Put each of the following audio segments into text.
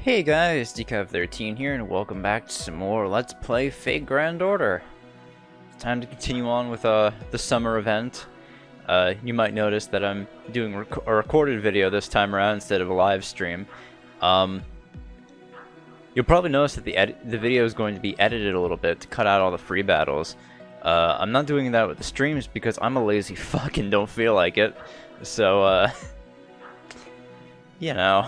Hey guys, DCAV13 here, and welcome back to some more Let's Play Fate Grand Order. It's time to continue on with the summer event. You might notice that I'm doing a recorded video this time around instead of a live stream. You'll probably notice that the video is going to be edited a little bit to cut out all the free battles. I'm not doing that with the streams because I'm a lazy fuck and don't feel like it. So, you know.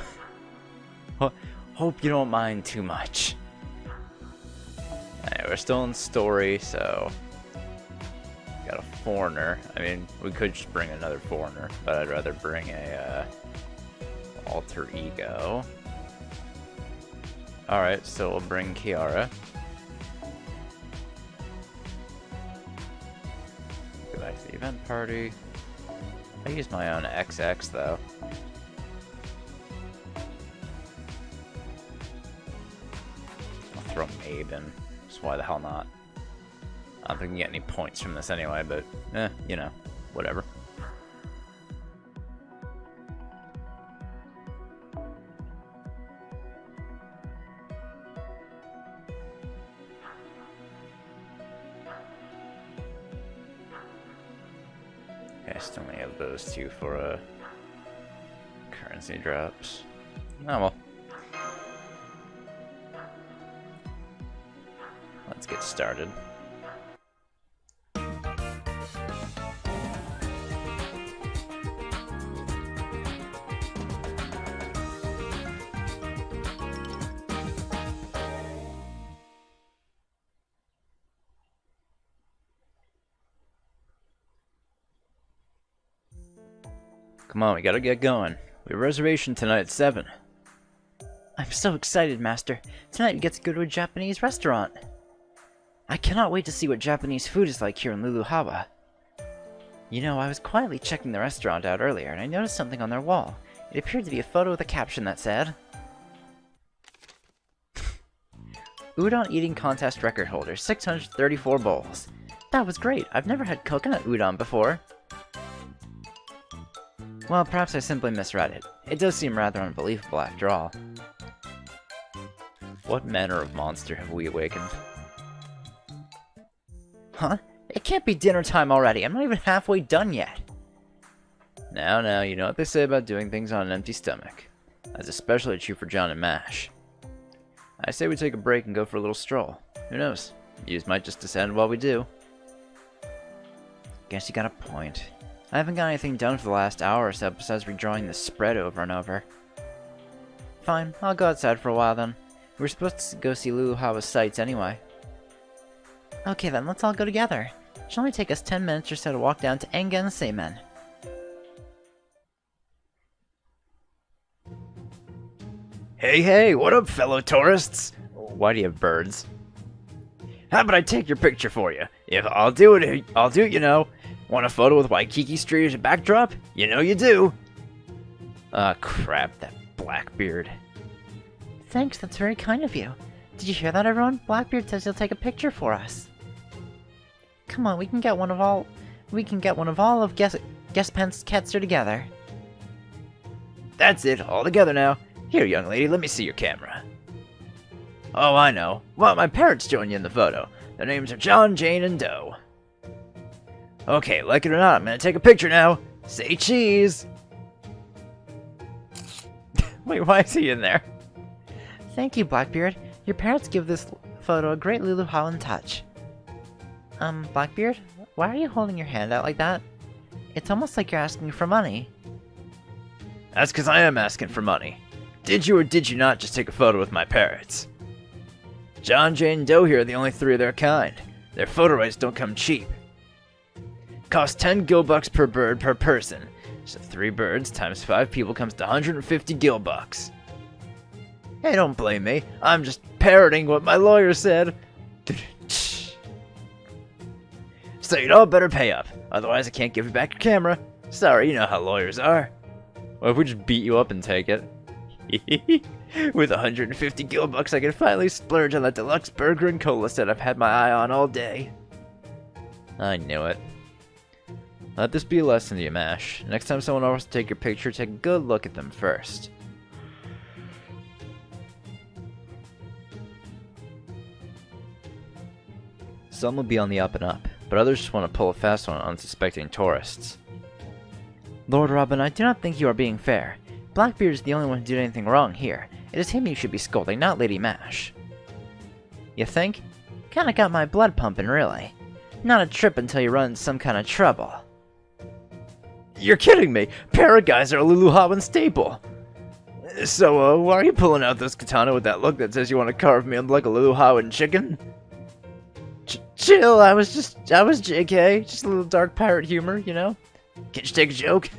Hope you don't mind too much. Alright, we're still in story, so got a foreigner. I mean, we could just bring another foreigner, but I'd rather bring a alter ego. Alright, so we'll bring Kiara. Go back to the event party. I use my own XX though. Throw Abe in. So why the hell not? I don't think we can get any points from this anyway, but you know, whatever. Okay, I still only have those two for currency drops. Oh well. Let's get started. Come on, we gotta get going. We have a reservation tonight at 7. I'm so excited, Master. Tonight we get to go to a Japanese restaurant. I cannot wait to see what Japanese food is like here in Luluhawa. You know, I was quietly checking the restaurant out earlier, and I noticed something on their wall. It appeared to be a photo with a caption that said, Udon eating contest record holder, 634 bowls. That was great. I've never had coconut udon before. Well, perhaps I simply misread it. It does seem rather unbelievable after all. What manner of monster have we awakened? Huh? It can't be dinner time already. I'm not even halfway done yet. Now, you know what they say about doing things on an empty stomach. That's especially true for John and Mash. I say we take a break and go for a little stroll. Who knows? Muse might just descend while we do. Guess you got a point. I haven't got anything done for the last hour or so besides redrawing the spread over and over. Fine, I'll go outside for a while then. We're supposed to go see Luluhawa's sights anyway. Okay then, let's all go together. It should only take us 10 minutes or so to walk down to Engen Seimen. Hey, what up, fellow tourists? Why do you have birds? How about I take your picture for you? If I'll do it, you know. Want a photo with Waikiki Street as a backdrop? You know you do. Ah, crap, that Blackbeard. Thanks, that's very kind of you. Did you hear that, everyone? Blackbeard says he'll take a picture for us. Come on, we can get one of all of Ketzer together. That's it, all together now. Here, young lady, let me see your camera. Oh, I know. Well, my parents join you in the photo. Their names are John, Jane, and Doe. Okay, like it or not, I'm gonna take a picture now. Say cheese! Wait, why is he in there? Thank you, Blackbeard. Your parents give this photo a great Luluhawan touch. Blackbeard? Why are you holding your hand out like that? It's almost like you're asking for money. That's because I am asking for money. Did you or did you not just take a photo with my parents? John, Jane, and Doe here are the only 3 of their kind. Their photo rights don't come cheap. Cost 10 gilbucks per bird per person. So 3 birds times 5 people comes to 150 gilbucks. Hey, don't blame me. I'm just parroting what my lawyer said. So you'd all better pay up. Otherwise I can't give you back your camera. Sorry, you know how lawyers are. Well, if we just beat you up and take it. With 150 gilbucks I can finally splurge on that deluxe burger and cola set I've had my eye on all day. I knew it. Let this be a lesson to you, Mash. Next time someone offers to take your picture, take a good look at them first. Some will be on the up and up, but others just want to pull a fast one on unsuspecting tourists. Lord Robin, I do not think you are being fair. Blackbeard is the only one who did anything wrong here. It is him you should be scolding, not Lady Mash. You think? Kinda got my blood pumping, really. Not a trip until you run into some kind of trouble. You're kidding me! Paraguys are a Luluhawan staple! So, why are you pulling out this katana with that look that says you want to carve me up like a Luluhawan chicken? Chill, I was JK, just a little dark pirate humor, you know? Can't you take a joke?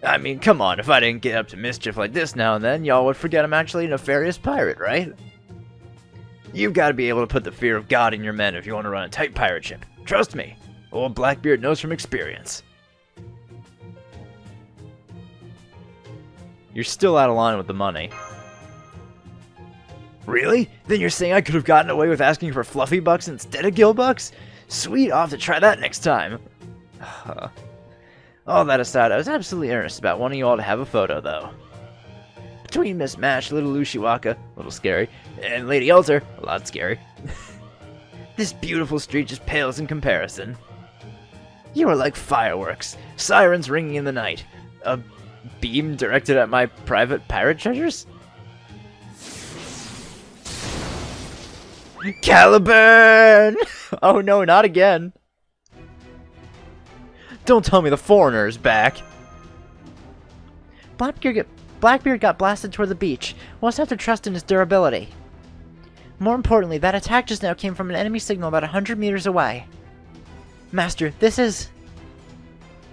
I mean, come on, if I didn't get up to mischief like this now and then, y'all would forget I'm actually a nefarious pirate, right? You've got to be able to put the fear of God in your men if you want to run a tight pirate ship. Trust me, old Blackbeard knows from experience. You're still out of line with the money. Really? Then you're saying I could have gotten away with asking for fluffy bucks instead of gill bucks? Sweet, I'll have to try that next time. All that aside, I was absolutely earnest about wanting you all to have a photo, though. Between Miss Mash, Little Ushiwaka, a little scary, and Lady Alter, a lot scary. This beautiful street just pales in comparison. You are like fireworks, sirens ringing in the night, a beam directed at my private pirate treasures? Caliburn! Oh no, not again. Don't tell me the foreigner's back. Blackbeard got blasted toward the beach. We'll just have to trust in his durability. More importantly, that attack just now came from an enemy signal about 100 meters away. Master, this is...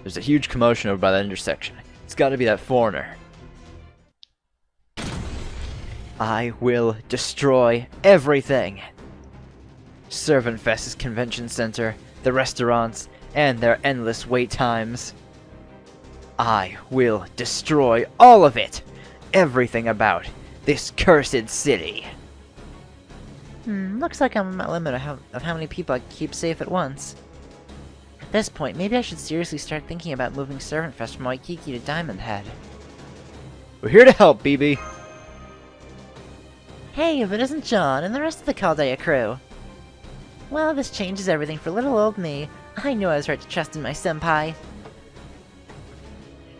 There's a huge commotion over by that intersection. It's gotta be that foreigner. I will destroy everything. Servant Fest's convention center, the restaurants, and their endless wait times. I will destroy all of it! Everything about this cursed city! Looks like I'm at my limit of how many people I can keep safe at once. At this point, maybe I should seriously start thinking about moving Servant Fest from Waikiki to Diamond Head. We're here to help, BB! Hey, if it isn't John and the rest of the Caldea crew! Well, this changes everything for little old me. I knew I was right to trust in my senpai.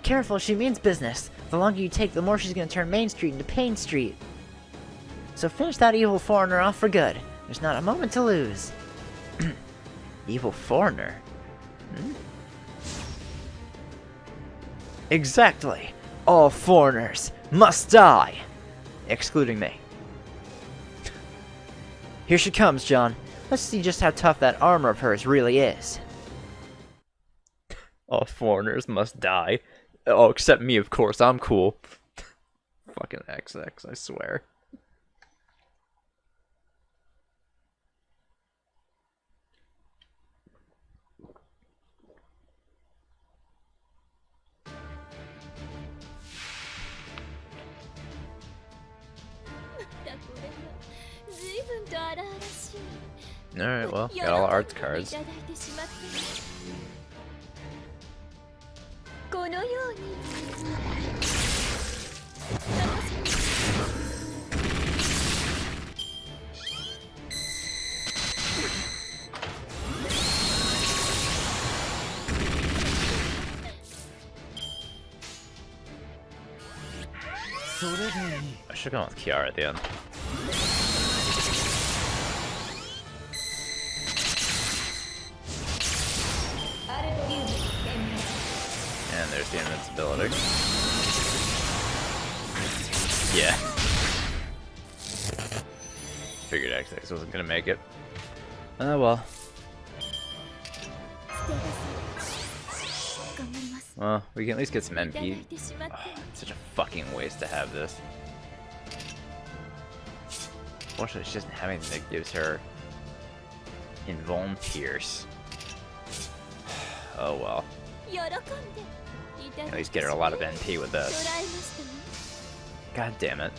Careful, she means business. The longer you take, the more she's gonna turn Main Street into Pain Street. So finish that evil foreigner off for good. There's not a moment to lose. Evil foreigner? Exactly. All foreigners must die. Excluding me. Here she comes, John. Let's see just how tough that armor of hers really is. All foreigners must die. Oh, except me, of course. I'm cool. Fucking XX, I swear. Alright, well, got all arts cards. I should have gone with Kiara at the end. And there's the invincibility. Yeah. Figured XX wasn't gonna make it. Oh well. Well, we can at least get some MP. Oh, such a fucking waste to have this. Fortunately, she doesn't have anything that gives her Invuln Pierce. Oh well. At least get her a lot of NP with this. God damn it.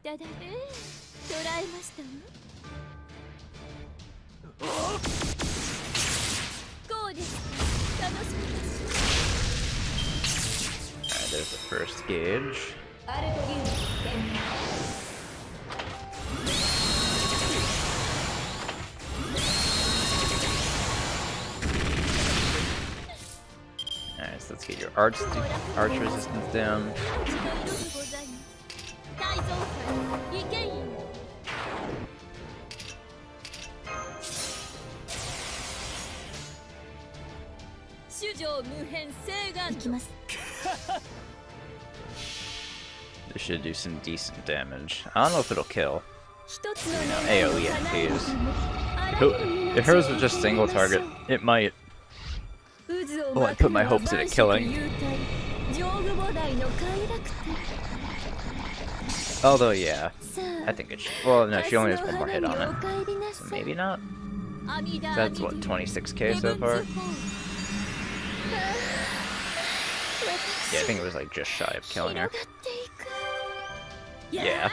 Alright, there's the first gauge. Alright, so let's get your arch resistance down. This should do some decent damage. I don't know if it'll kill. AoE MPs. If hers was just single target, it might. Oh, I put my hopes in it killing. Although, yeah, I think it should. Well, no, she only has one more hit on it. So maybe not. That's what, 26k so far? Yeah, I think it was like just shy of killing her. Yeah.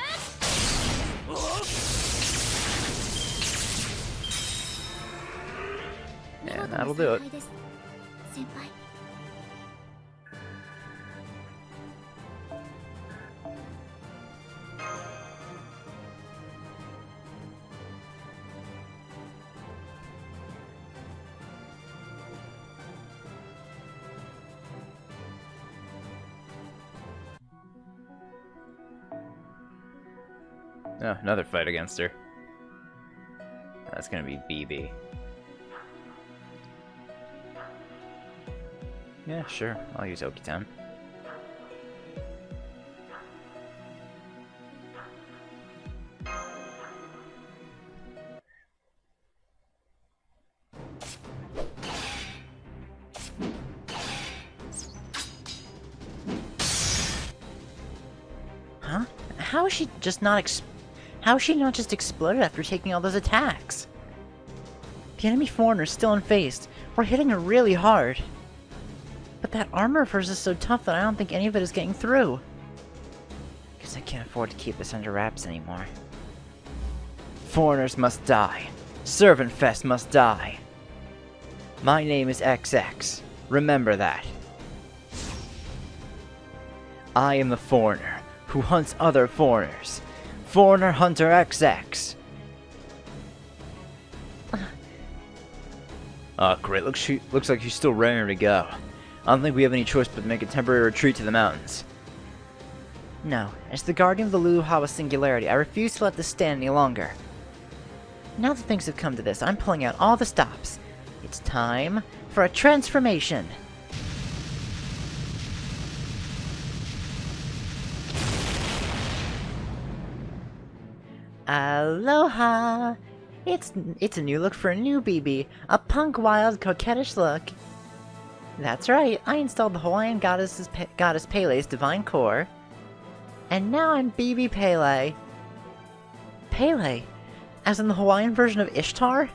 And that'll do it. Oh, another fight against her. That's gonna be BB. Yeah, sure. I'll use Okitan. Huh? How is she just not How is she not just exploded after taking all those attacks? The enemy foreigner's still unfazed. We're hitting her really hard. But that armor of hers is so tough that I don't think any of it is getting through. Guess I can't afford to keep this under wraps anymore. Foreigners must die. Servant Fest must die. My name is XX. Remember that. I am the foreigner who hunts other foreigners. Foreigner Hunter XX. Oh, great. Looks like she's still raring to go. I don't think we have any choice but to make a temporary retreat to the mountains. No, as the guardian of the Luhawa Singularity, I refuse to let this stand any longer. Now that things have come to this, I'm pulling out all the stops. It's time for a transformation. Aloha! It's a new look for a new BB, a punk, wild, coquettish look. That's right, I installed the Hawaiian goddess Pele's divine core, and now I'm BB Pele. Pele, as in the Hawaiian version of Ishtar?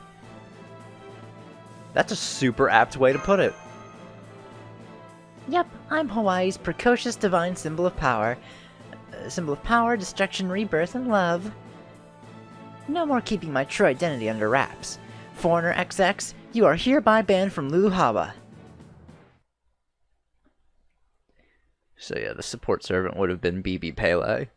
That's a super apt way to put it. Yep, I'm Hawaii's precocious divine symbol of power. Symbol of power, destruction, rebirth, and love. No more keeping my true identity under wraps. Foreigner XX, you are hereby banned from Luhawa. So yeah, the support servant would have been BB Pele.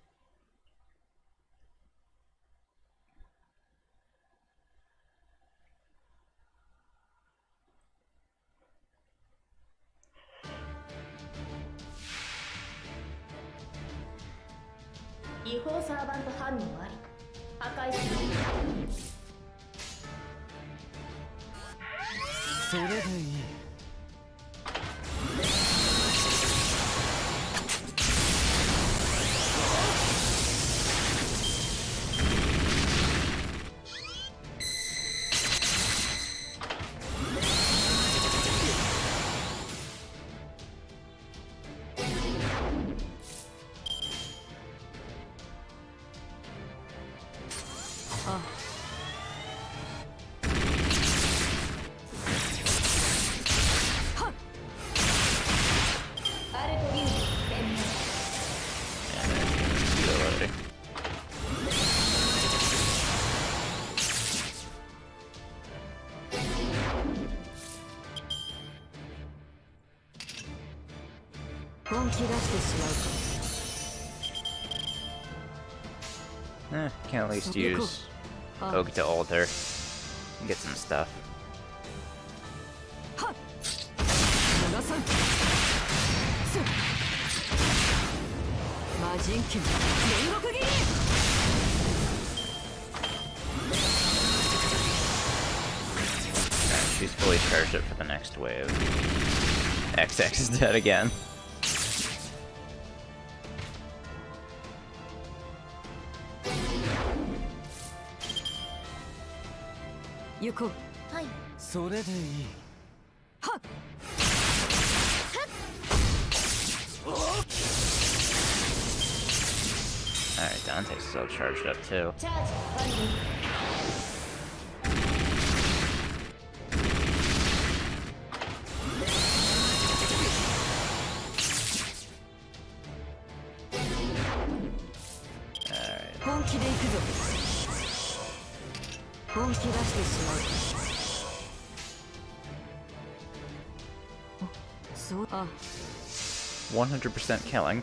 Can at least use Oak to alter and get some stuff. She's fully charged up for the next wave. XX is dead again. Alright, Dante's still charged up too. So, 100% killing.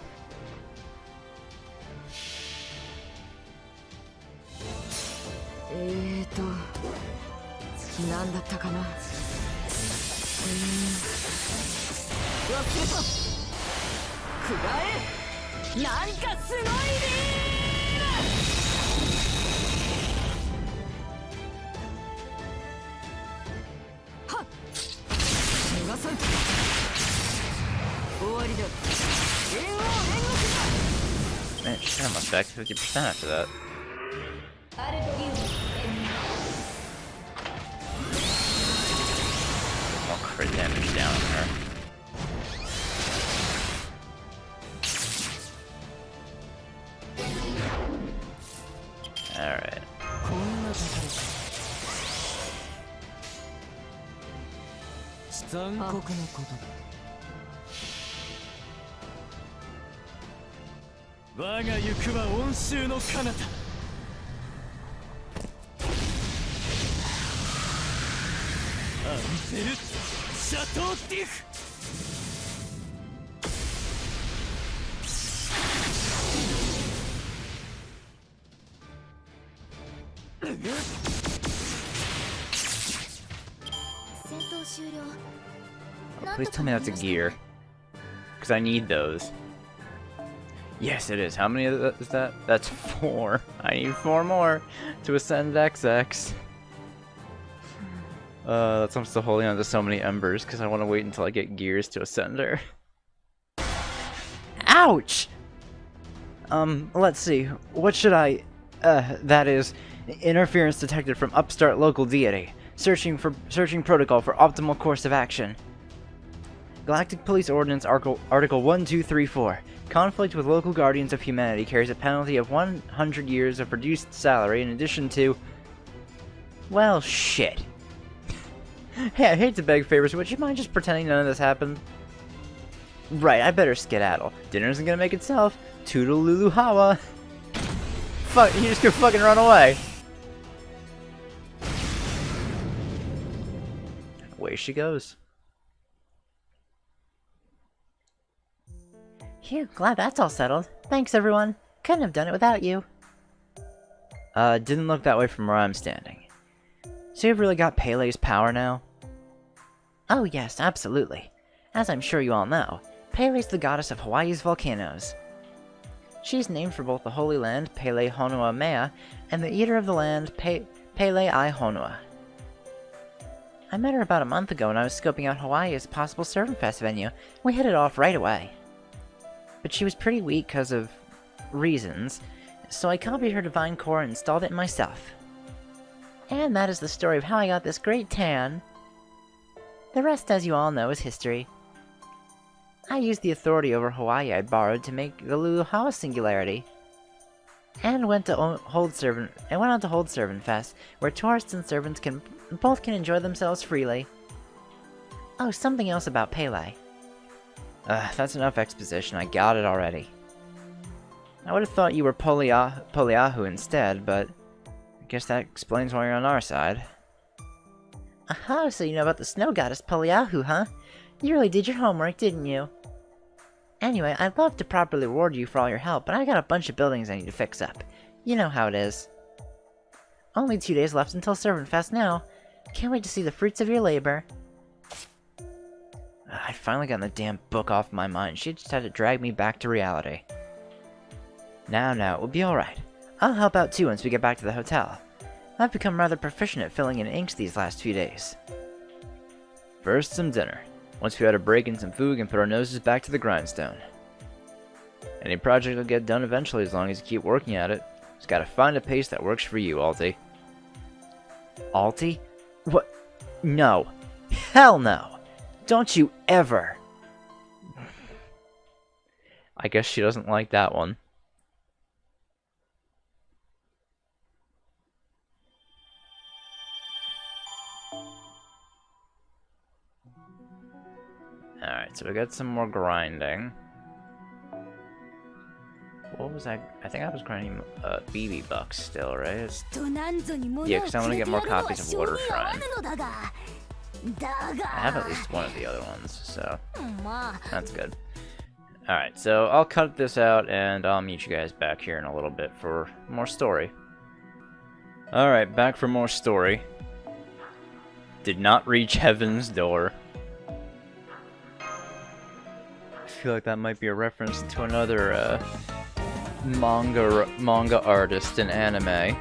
Man, she's almost back to 50% after that. More crit damage down on her. Alright. Please tell me that's a gear. Because I need those. Yes, it is. How many is that? That's 4. I need 4 more to ascend XX. That's I'm still holding on to so many embers because I want to wait until I get gears to ascend her. Ouch! Let's see. What should I... that is... Interference detected from upstart local deity. Searching protocol for optimal course of action. Galactic Police Ordinance Article 1234. Conflict with local guardians of humanity carries a penalty of 100 years of reduced salary in addition to... Well, shit. Hey, I hate to beg favors, would you mind just pretending none of this happened? Right, I better skedaddle. Dinner isn't gonna make itself. Toodaloo hawa. Fuck, you just gonna fucking run away. Away she goes. Phew, glad that's all settled. Thanks, everyone. Couldn't have done it without you. Didn't look that way from where I'm standing. So you've really got Pele's power now? Oh yes, absolutely. As I'm sure you all know, Pele's the goddess of Hawaii's volcanoes. She's named for both the Holy Land, Pele Honua Mea, and the Eater of the Land, Pele I Honua. I met her about a month ago when I was scoping out Hawaii as a possible Servant Fest venue. We hit it off right away. But she was pretty weak because of reasons, so I copied her divine core and installed it myself. And that is the story of how I got this great tan. The rest, as you all know, is history. I used the authority over Hawaii I borrowed to make the Luluhawa Singularity, and went on to Hold Servant Fest, where tourists and servants can enjoy themselves freely. Oh, something else about Pele. That's enough exposition. I got it already. I would have thought you were Poliahu instead, but I guess that explains why you're on our side. Aha, so you know about the snow goddess Poliahu, huh? You really did your homework, didn't you? Anyway, I'd love to properly reward you for all your help, but I got a bunch of buildings I need to fix up. You know how it is. Only 2 days left until Servant Fest now. Can't wait to see the fruits of your labor. I'd finally gotten the damn book off my mind. She just had to drag me back to reality. Now, it will be alright. I'll help out too once we get back to the hotel. I've become rather proficient at filling in inks these last few days. First, some dinner. Once we had a break and some food, we can put our noses back to the grindstone. Any project will get done eventually as long as you keep working at it. Just gotta find a pace that works for you, Alti. Alti? What? No. Hell no. Don't you ever. I guess she doesn't like that one. Alright, so we got some more grinding. What was I? I think I was grinding BB bucks still, right? Yeah, because I want to get more copies of Water Shrine. I have at least one of the other ones, so that's good. Alright, so I'll cut this out and I'll meet you guys back here in a little bit for more story. Alright, back for more story. Did not reach heaven's door. I feel like that might be a reference to another manga artist in anime.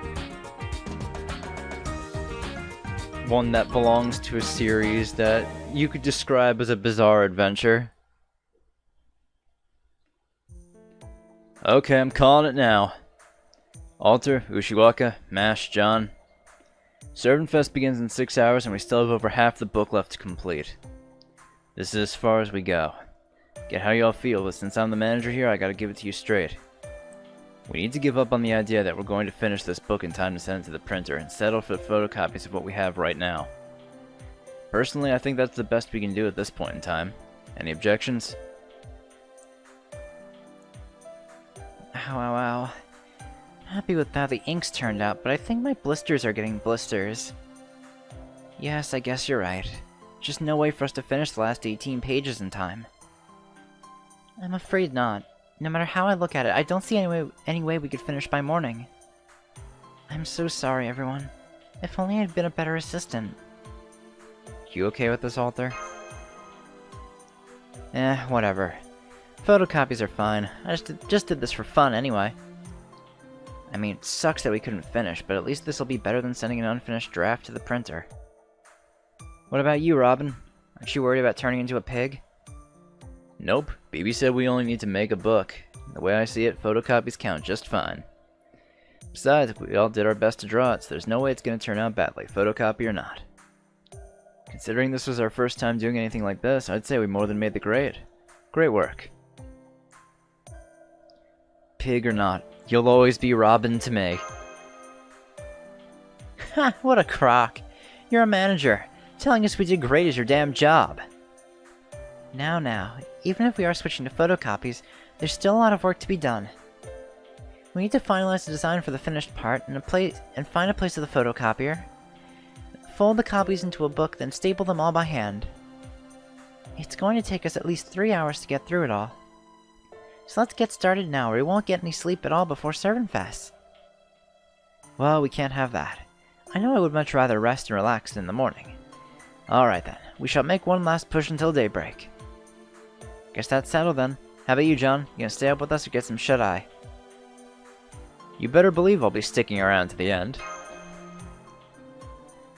One that belongs to a series that you could describe as a bizarre adventure. Okay, I'm calling it now. Alter, Ushiwaka, Mash, John. Servant Fest begins in 6 hours and we still have over half the book left to complete. This is as far as we go. Get how y'all feel, but since I'm the manager here, I gotta give it to you straight. We need to give up on the idea that we're going to finish this book in time to send it to the printer and settle for photocopies of what we have right now. Personally, I think that's the best we can do at this point in time. Any objections? Ow. Happy with how the inks turned out, but I think my blisters are getting blisters. Yes, I guess you're right. Just no way for us to finish the last 18 pages in time. I'm afraid not. No matter how I look at it, I don't see any way we could finish by morning. I'm so sorry, everyone. If only I'd been a better assistant. You okay with this, Alter? Whatever. Photocopies are fine. I just did this for fun anyway. I mean, it sucks that we couldn't finish, but at least this will be better than sending an unfinished draft to the printer. What about you, Robin? Aren't you worried about turning into a pig? Nope. BB said we only need to make a book. The way I see it, photocopies count just fine. Besides, we all did our best to draw it, so there's no way it's going to turn out badly, photocopy or not. Considering this was our first time doing anything like this, I'd say we more than made the grade. Great work. Pig or not, you'll always be Robin to me. Ha! What a crock. You're a manager. Telling us we did great is your damn job. Now, even if we are switching to photocopies, there's still a lot of work to be done. We need to finalize the design for the finished part and find a place for the photocopier. Fold the copies into a book, then staple them all by hand. It's going to take us at least 3 hours to get through it all. So let's get started now, or we won't get any sleep at all before Servant Fest. Well, we can't have that. I know I would much rather rest and relax in the morning. Alright then, we shall make one last push until daybreak. Guess that's settled then. How about you, John? You gonna stay up with us or get some shut-eye? You better believe I'll be sticking around to the end.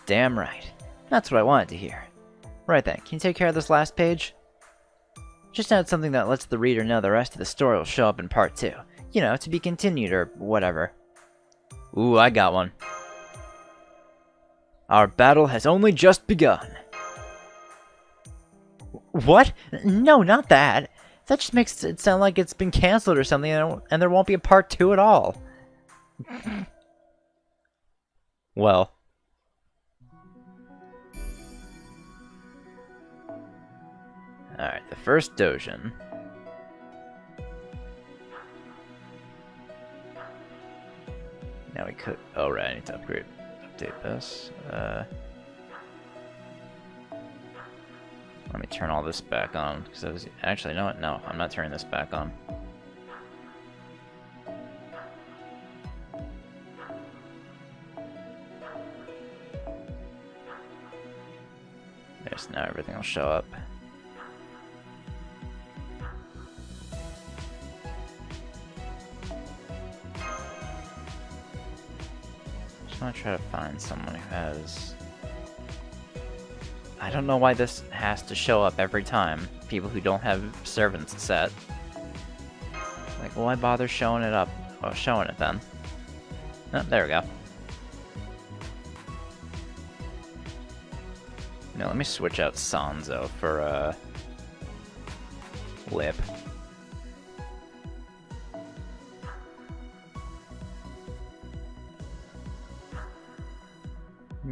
Damn right. That's what I wanted to hear. Right then, can you take care of this last page? Just add something that lets the reader know the rest of the story will show up in part 2. You know, to be continued or whatever. Ooh, I got one. Our battle has only just begun. What? No, not that. That just makes it sound like it's been cancelled or something and there won't be a part 2 at all. Well. Alright, the first Dojin. Now we could... Oh, right, I need to update this. Let me turn all this back on, because I was... Actually, you know what? No, I'm not turning this back on. There's now everything will show up. Just want to try to find someone who has... I don't know why this has to show up every time. People who don't have servants set. Like, why bother showing it up? Oh, showing it then. Oh, there we go. Now let me switch out Sanzo for, Lip.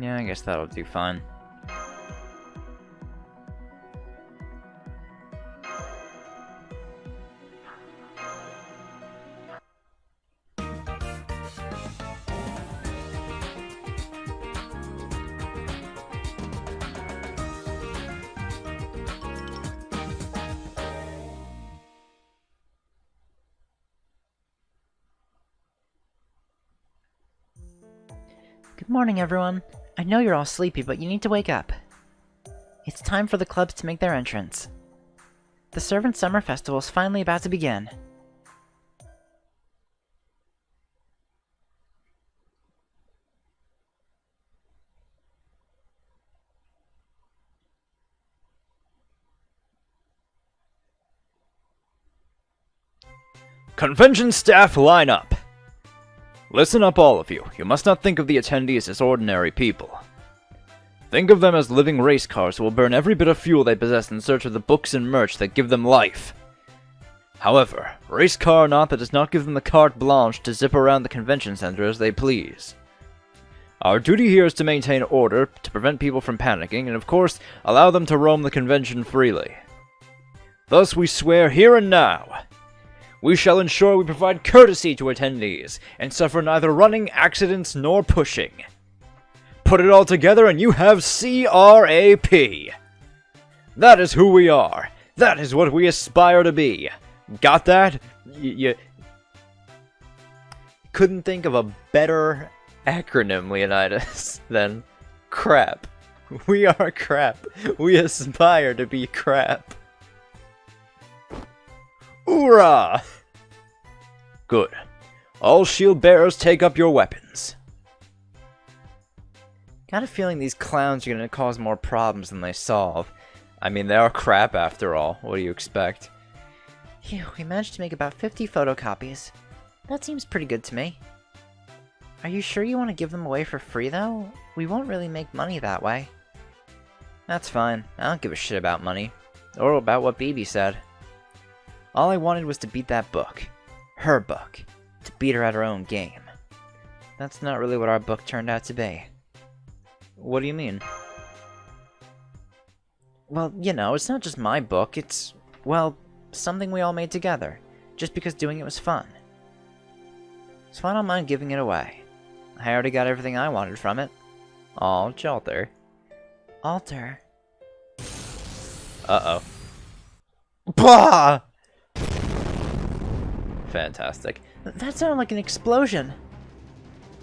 Yeah, I guess that'll do fine. Good morning, everyone. I know you're all sleepy, but you need to wake up. It's time for the clubs to make their entrance. The Servant Summer Festival is finally about to begin. Convention staff, line up! Listen up, all of you. You must not think of the attendees as ordinary people. Think of them as living race cars who will burn every bit of fuel they possess in search of the books and merch that give them life. However, race car or not, that does not give them the carte blanche to zip around the convention center as they please. Our duty here is to maintain order, to prevent people from panicking, and of course, allow them to roam the convention freely. Thus we swear here and now, we shall ensure we provide courtesy to attendees, and suffer neither running accidents nor pushing. Put it all together and you have CRAP. That is who we are. That is what we aspire to be. Got that? You couldn't think of a better acronym, Leonidas, than CRAP. We are crap. We aspire to be crap. Hoorah! Good. All shield bearers, take up your weapons. Got a feeling these clowns are gonna cause more problems than they solve. I mean, they are crap after all. What do you expect? Phew, we managed to make about 50 photocopies. That seems pretty good to me. Are you sure you want to give them away for free, though? We won't really make money that way. That's fine. I don't give a shit about money. Or about what BB said. All I wanted was to beat that book. Her book. To beat her at her own game. That's not really what our book turned out to be. What do you mean? Well, you know, it's not just my book, it's, well, something we all made together, just because doing it was fun. So I don't mind giving it away. I already got everything I wanted from it. Aw, Jalter. Alter. Uh-oh. Bah! Fantastic. That sounded like an explosion.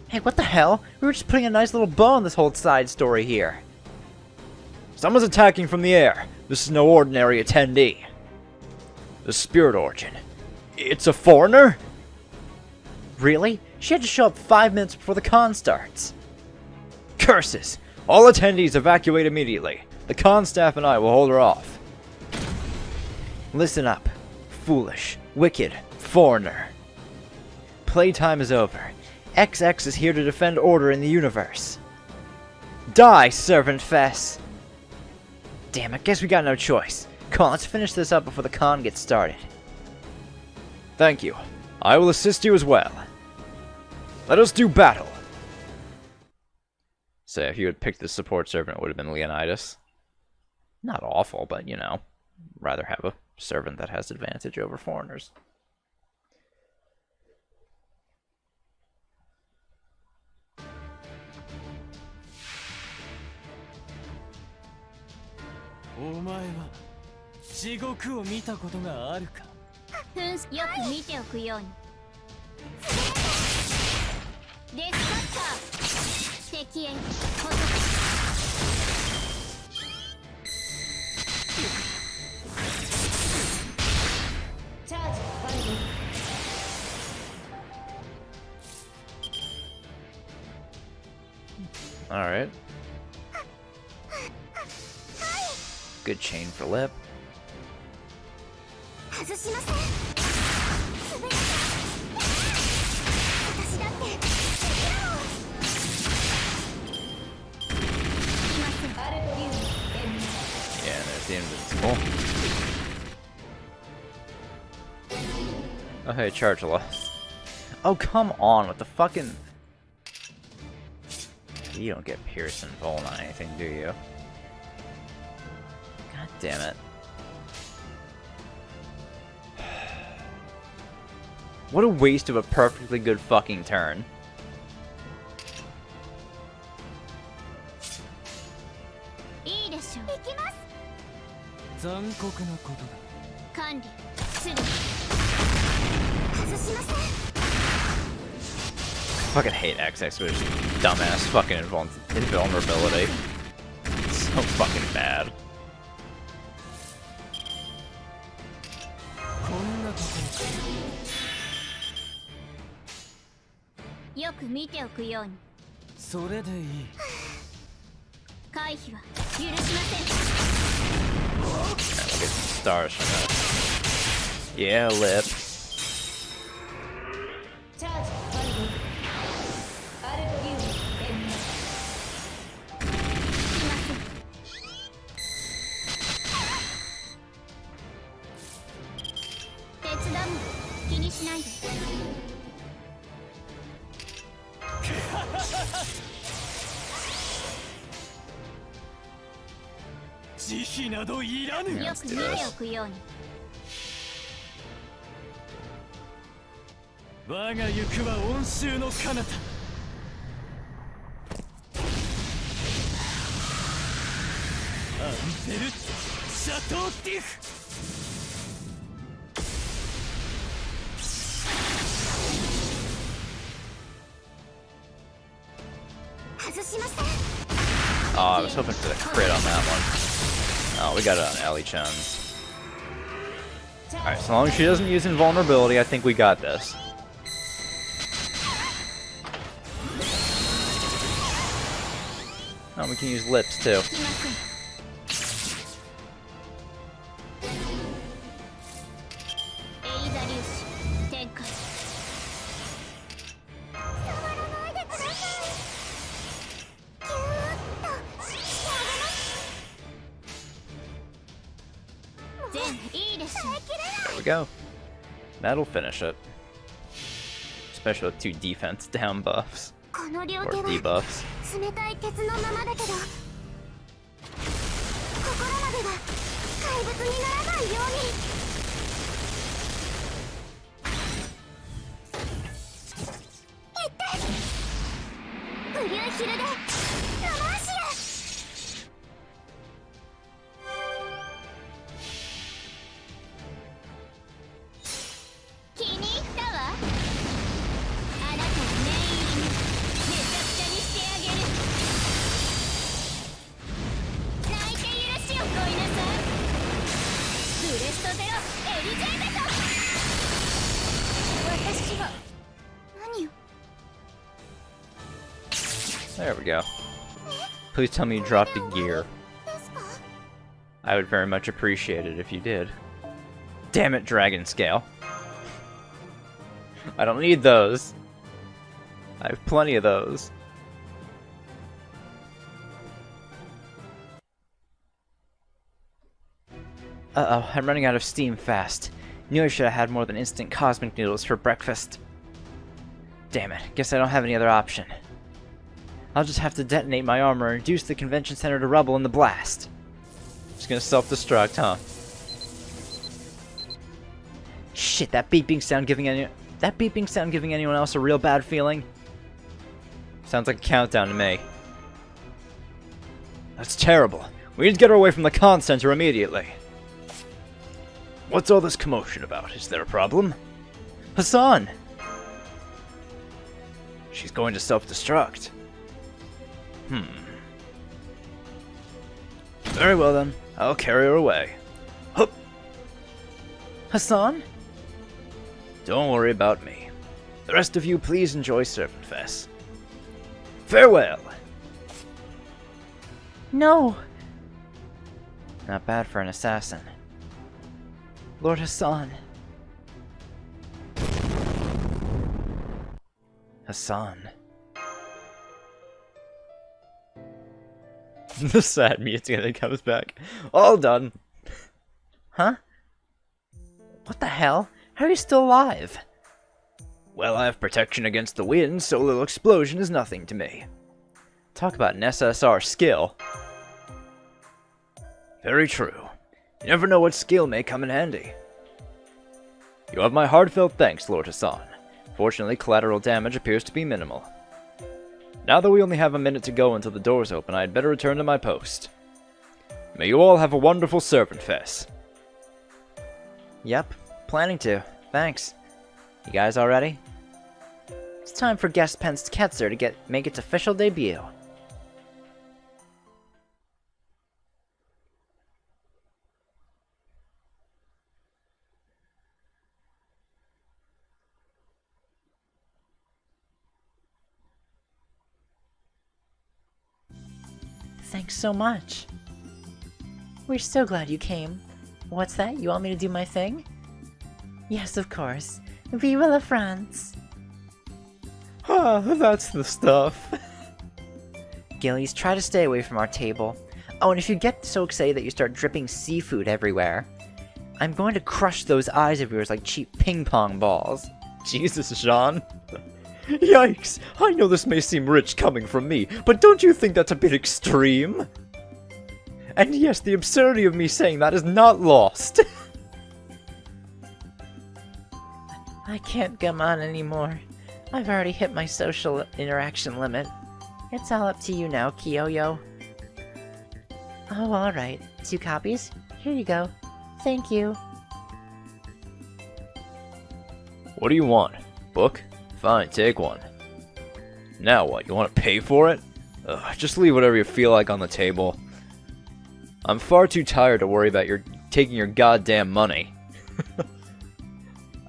Hey, what the hell? We were just putting a nice little bow on this whole side story here. Someone's attacking from the air. This is no ordinary attendee. The Spirit Origin. It's a foreigner? Really? She had to show up 5 minutes before the con starts. Curses! All attendees evacuate immediately. The con staff and I will hold her off. Listen up. Foolish, wicked, foreigner. Playtime is over. XX is here to defend order in the universe. Die, Servant Fess! Damn, I guess we got no choice. Come on, let's finish this up before the con gets started. Thank you. I will assist you as well. Let us do battle. So if you had picked the support servant, it would have been Leonidas. Not awful, but you know, rather have a servant that has advantage over foreigners. お前は地獄を見たことがあるか。よく見ておくように。デスカッター敵へ捕捉。チャージ完了。 Alright. Good chain for lip. 外しません。滑る。私だってできるの。いません。アルトリウム。Yeah, there's the invincible. Oh, hey, charge a lot. Oh, come on with the fucking. You don't get Pierce and Vol on anything, do you? God damn it. What a waste of a perfectly good fucking turn. いいでしょう。行きます。残酷なことだ。管理する。外しません。 Fucking hate XX with his dumbass fucking invulnerability. So fucking bad. こんなとこよく見ておくように。それでいい。回避は許しません。 Alright, we'll get some stars from that. Yeah, lip. チャージ完了。アルトリウム連絡。いません。手伝うの気にしないで。慈悲などいらぬ。よく見ておくように。我が行くは温州の彼方。アンペルシャトーティフ。外しません。 Oh, I was hoping for the crit on that one. Oh, we got it on Ellie Chun's. Alright, so long as she doesn't use invulnerability, I think we got this. Oh, we can use lips too. 来ません。エイザ粒子展開。触らないでください。キューッとしてあげます。全いいでしょう。 There we go. That'll finish it. Especially with 2 defense down buffs. この両 Or 手は debuffs. 冷たい鉄のままだけど、心までは怪物にならないように。いってブリューヒルでラマーシア。気に入ったわ。あなたの念入りにめちゃくちゃにしてあげる。泣いて許しをこいなさい。ブレストゼロエリジェイベト。私は何を。 There we go. Please tell me you dropped a gear. ですか。 I would very much appreciate it if you did. Damn it, Dragon Scale. I don't need those. I have plenty of those. Uh-oh, I'm running out of steam fast. Knew I should have had more than instant cosmic noodles for breakfast. Damn it, guess I don't have any other option. I'll just have to detonate my armor and reduce the convention center to rubble in the blast. Just gonna self-destruct, huh? Shit, that beeping sound giving anyone else a real bad feeling? Sounds like a countdown to me. That's terrible. We need to get her away from the con center immediately. What's all this commotion about? Is there a problem? Hassan! She's going to self-destruct. Very well then. I'll carry her away. Hup! Hassan? Don't worry about me. The rest of you please enjoy Servant Fest. Farewell! No! Not bad for an assassin. Lord Hassan. Hassan. The sad music that comes back. All done. Huh? What the hell? How are you still alive? Well, I have protection against the wind, so a little explosion is nothing to me. Talk about an SSR skill. Very true. You never know what skill may come in handy. You have my heartfelt thanks, Lord Hassan. Fortunately, collateral damage appears to be minimal. Now that we only have a minute to go until the doors open, I had better return to my post. May you all have a wonderful Servant Fest. Yep, planning to. Thanks. You guys all ready? It's time for Guest Pence Ketzer to make its official debut. Thanks so much. We're so glad you came. What's that? You want me to do my thing? Yes, of course. Vive la France! Ah, that's the stuff. Gillies, try to stay away from our table. Oh, and if you get so excited that you start dripping seafood everywhere, I'm going to crush those eyes of yours like cheap ping pong balls. Jesus, Jean. Yikes! I know this may seem rich coming from me, but don't you think that's a bit extreme? And yes, the absurdity of me saying that is not lost. I can't come on anymore. I've already hit my social interaction limit. It's all up to you now, Kiyoyo. Oh, alright. 2 copies? Here you go. Thank you. What do you want? Book? Fine, take one. Now what, you want to pay for it? Ugh, just leave whatever you feel like on the table. I'm far too tired to worry about taking your goddamn money.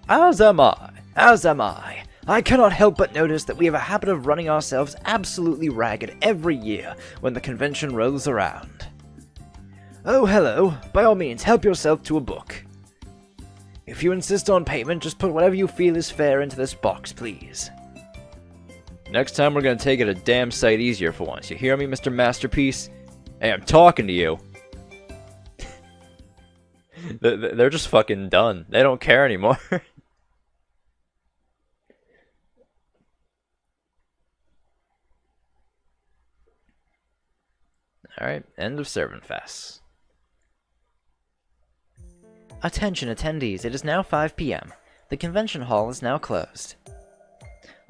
As am I. As am I. I cannot help but notice that we have a habit of running ourselves absolutely ragged every year when the convention rolls around. Oh, hello. By all means, help yourself to a book. If you insist on payment, just put whatever you feel is fair into this box, please. Next time we're gonna take it a damn sight easier for once. You hear me, Mr. Masterpiece? Hey, I'm talking to you. They're just fucking done. They don't care anymore. Alright, end of Servant Fest. Attention attendees, it is now 5 p.m. The convention hall is now closed.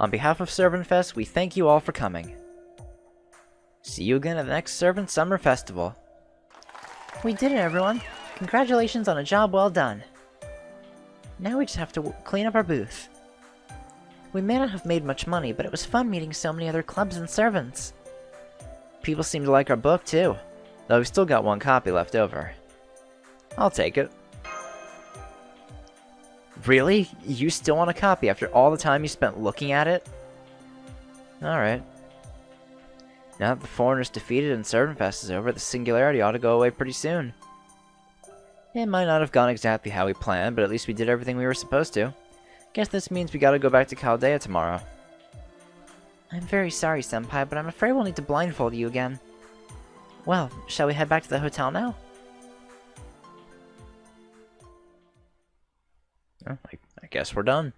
On behalf of Servant Fest, we thank you all for coming. See you again at the next Servant Summer Festival. We did it, everyone! Congratulations on a job well done. Now we just have to clean up our booth. We may not have made much money, but it was fun meeting so many other clubs and servants. People seem to like our book, too. Though we've still got 1 copy left over. I'll take it. Really? You still want a copy after all the time you spent looking at it? Alright. Now that the foreigner's defeated and Servant Fest is over, the singularity ought to go away pretty soon. It might not have gone exactly how we planned, but at least we did everything we were supposed to. Guess this means we gotta go back to Chaldea tomorrow. I'm very sorry, Senpai, but I'm afraid we'll need to blindfold you again. Well, shall we head back to the hotel now? Oh, I guess we're done.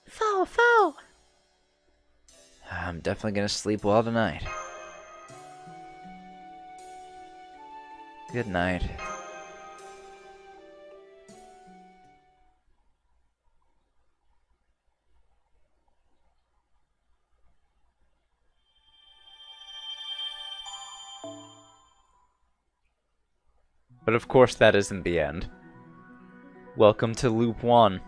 Foul! I'm definitely gonna sleep well tonight. Good night. But of course that isn't the end. Welcome to Loop 1.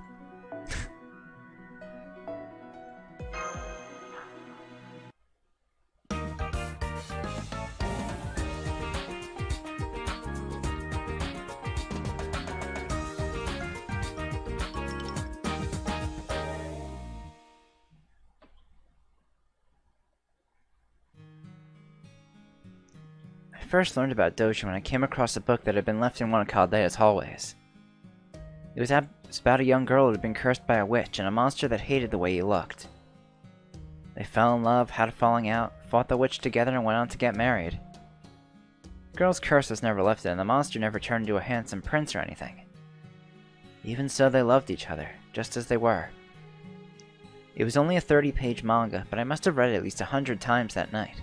I first learned about doji when I came across a book that had been left in one of Caldea's hallways. It was about a young girl who had been cursed by a witch and a monster that hated the way he looked. They fell in love, had a falling out, fought the witch together, and went on to get married. The girl's curse was never lifted, and the monster never turned into a handsome prince or anything. Even so, they loved each other, just as they were. It was only a 30-page manga, but I must have read it at least 100 times that night.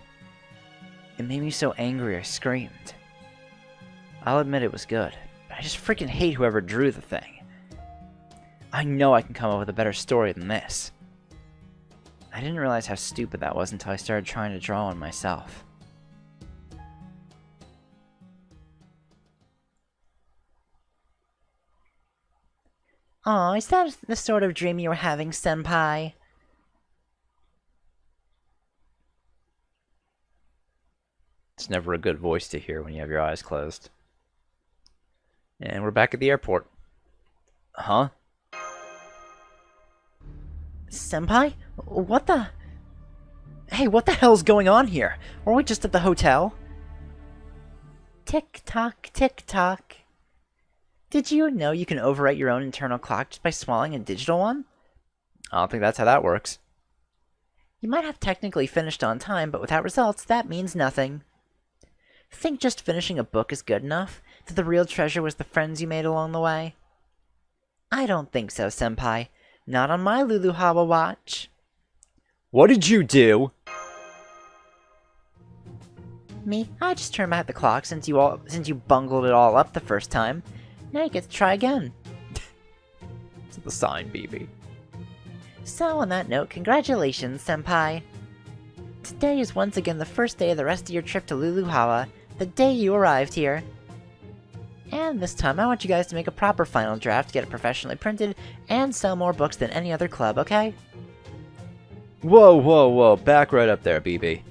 It made me so angry I screamed. I'll admit it was good, but I just freaking hate whoever drew the thing. I know I can come up with a better story than this. I didn't realize how stupid that was until I started trying to draw one myself. Aw, is that the sort of dream you were having, Senpai? It's never a good voice to hear when you have your eyes closed. And we're back at the airport. Huh? Senpai? What the... Hey, what the hell's going on here? Were we just at the hotel? Tick-tock, tick-tock. Did you know you can overwrite your own internal clock just by swallowing a digital one? I don't think that's how that works. You might have technically finished on time, but without results, that means nothing. Think just finishing a book is good enough? That the real treasure was the friends you made along the way? I don't think so, Senpai. Not on my Luluhawa watch. What did you do? Me? I just turned back the clock since you bungled it all up the first time. Now you get to try again. It's the sign, BB. So, on that note, congratulations, Senpai. Today is once again the first day of the rest of your trip to Luluhawa, the day you arrived here. And this time, I want you guys to make a proper final draft, get it professionally printed, and sell more books than any other club, okay? Whoa, whoa, whoa, back right up there, BB.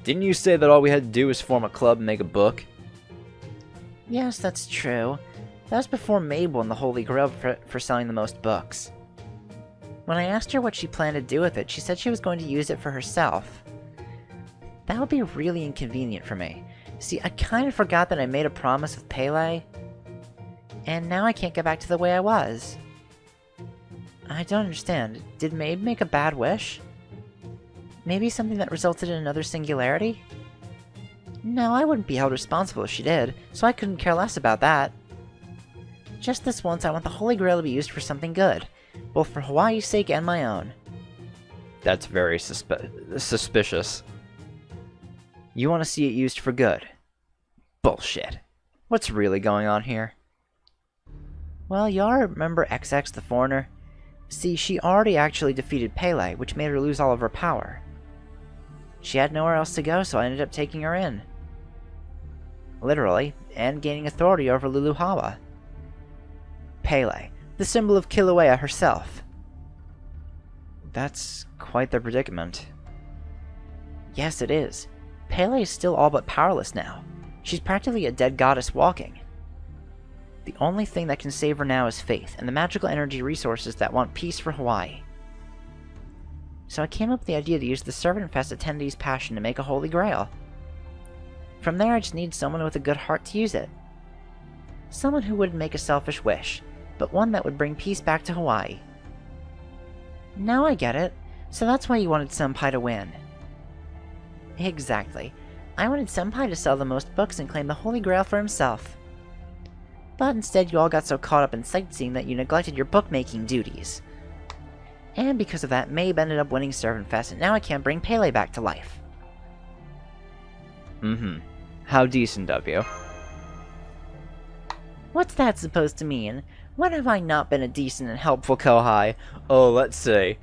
Didn't you say that all we had to do was form a club and make a book? Yes, that's true. That was before Mabel and the Holy Grail for selling the most books. When I asked her what she planned to do with it, she said she was going to use it for herself. That would be really inconvenient for me. See, I kind of forgot that I made a promise with Pele, and now I can't get back to the way I was. I don't understand. Did Mabe make a bad wish? Maybe something that resulted in another singularity? No, I wouldn't be held responsible if she did, so I couldn't care less about that. Just this once, I want the Holy Grail to be used for something good, both for Hawaii's sake and my own. That's very suspicious. You want to see it used for good? Bullshit. What's really going on here? Well, y'all remember XX the Foreigner? See, she already actually defeated Pele, which made her lose all of her power. She had nowhere else to go, so I ended up taking her in. Literally, and gaining authority over Luluhawa. Pele, the symbol of Kilauea herself. That's quite the predicament. Yes, it is. Pele is still all but powerless now. She's practically a dead goddess walking. The only thing that can save her now is faith, and the magical energy resources that want peace for Hawaii. So I came up with the idea to use the Servant Fest attendees' passion to make a Holy Grail. From there, I just need someone with a good heart to use it. Someone who wouldn't make a selfish wish, but one that would bring peace back to Hawaii. Now I get it. So that's why you wanted Senpai to win. Exactly. I wanted Senpai to sell the most books and claim the Holy Grail for himself. But instead you all got so caught up in sightseeing that you neglected your bookmaking duties. And because of that, Mabe ended up winning Servant Fest, and now I can't bring Pele back to life. How decent of you. What's that supposed to mean? When have I not been a decent and helpful Kohai? Oh, let's see.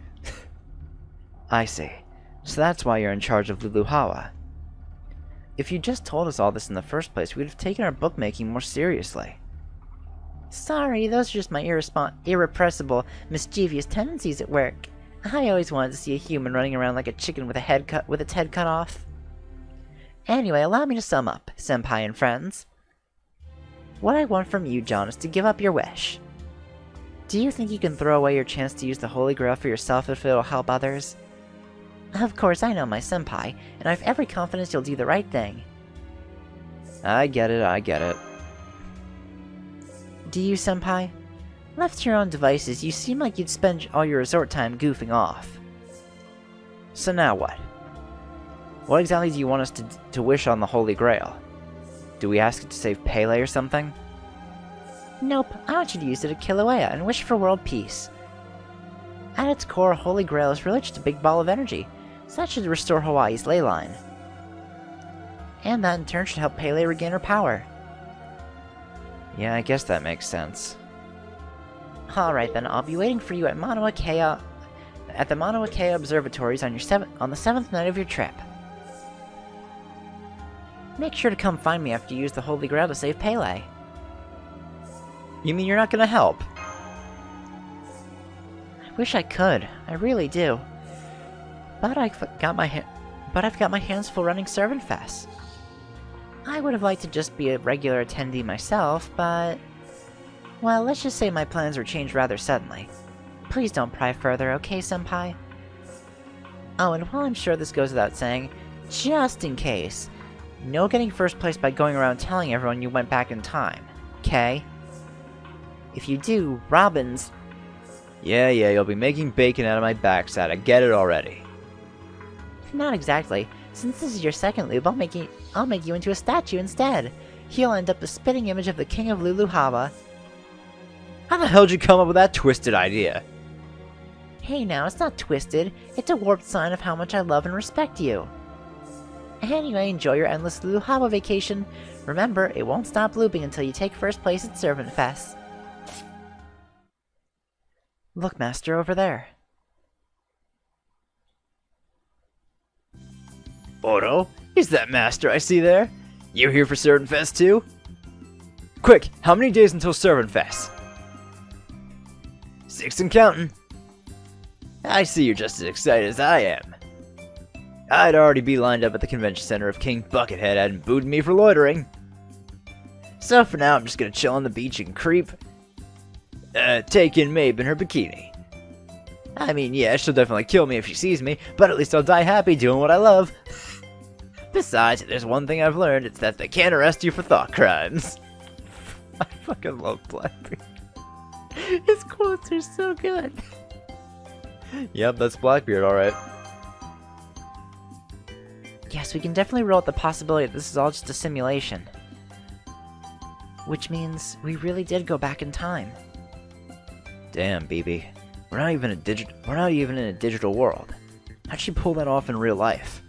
I see. So that's why you're in charge of Luluhawa. If you just told us all this in the first place, we'd have taken our bookmaking more seriously. Sorry, those are just my irrepressible, mischievous tendencies at work. I always wanted to see a human running around like a chicken with its head cut off. Anyway, allow me to sum up, senpai and friends. What I want from you, John, is to give up your wish. Do you think you can throw away your chance to use the Holy Grail for yourself if it'll help others? Of course, I know my senpai, and I have every confidence you'll do the right thing. I get it. Do you, senpai? Left to your own devices, you seem like you'd spend all your resort time goofing off. So now what? What exactly do you want us to wish on the Holy Grail? Do we ask it to save Pele or something? Nope, I want you to use it to kill Uea and wish for world peace. At its core, Holy Grail is really just a big ball of energy, so that should restore Hawaii's ley line. And that in turn should help Pele regain her power. Yeah, I guess that makes sense. Alright then, I'll be waiting for you at the Mauna Kea observatories on the 7th night of your trip. Make sure to come find me after you use the Holy Grail to save Pele. You mean you're not gonna help? I wish I could. I really do. But I've got my hands full running Servant Fest. I would have liked to just be a regular attendee myself, but... well, let's just say my plans were changed rather suddenly. Please don't pry further, okay, senpai? Oh, and while I'm sure this goes without saying, just in case, no getting first place by going around telling everyone you went back in time, okay? If you do, Robin's... Yeah, you'll be making bacon out of my backside, I get it already. Not exactly. Since this is your second lube, I'll make you into a statue instead. He'll end up the spitting image of the king of Luluhawa. How the hell did you come up with that twisted idea? Hey now, it's not twisted. It's a warped sign of how much I love and respect you. Anyway, enjoy your endless Luluhawa vacation. Remember, it won't stop looping until you take first place at Servant Fest. Look, Master, over there. Oro? Is that Master I see there? You here for Servant Fest too? Quick, how many days until Servant Fest? 6 and counting. I see you're just as excited as I am. I'd already be lined up at the convention center if King Buckethead hadn't booed me for loitering. So for now, I'm just gonna chill on the beach and creep. Take in Mabe in her bikini. I mean, yeah, she'll definitely kill me if she sees me, but at least I'll die happy doing what I love. Besides, if there's one thing I've learned, it's that they can't arrest you for thought crimes. I fucking love Blackbeard. His quotes are so good. Yep, that's Blackbeard, alright. Yes, we can definitely rule out the possibility that this is all just a simulation. Which means we really did go back in time. Damn, BB. We're not even in a digital world. How'd she pull that off in real life?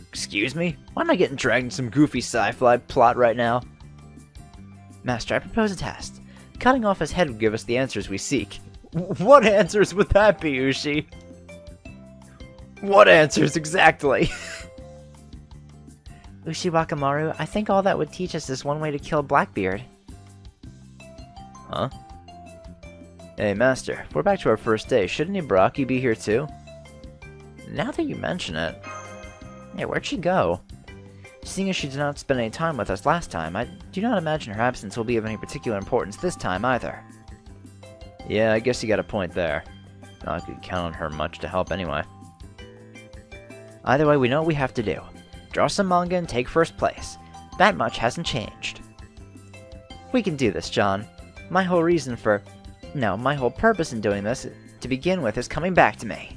Excuse me? Why am I getting dragged into some goofy sci-fi plot right now? Master, I propose a test. Cutting off his head would give us the answers we seek. What answers would that be, Ushi? What answers exactly? Ushi Wakamaru, I think all that would teach us is one way to kill Blackbeard. Huh? Hey, Master, if we're back to our first day, shouldn't Ibaraki be here too? Now that you mention it... Yeah, where'd she go? Seeing as she did not spend any time with us last time, I do not imagine her absence will be of any particular importance this time either. Yeah, I guess you got a point there. Not gonna count on her much to help anyway. Either way, we know what we have to do. Draw some manga and take first place. That much hasn't changed. We can do this, John. My whole purpose in doing this, to begin with, is coming back to me.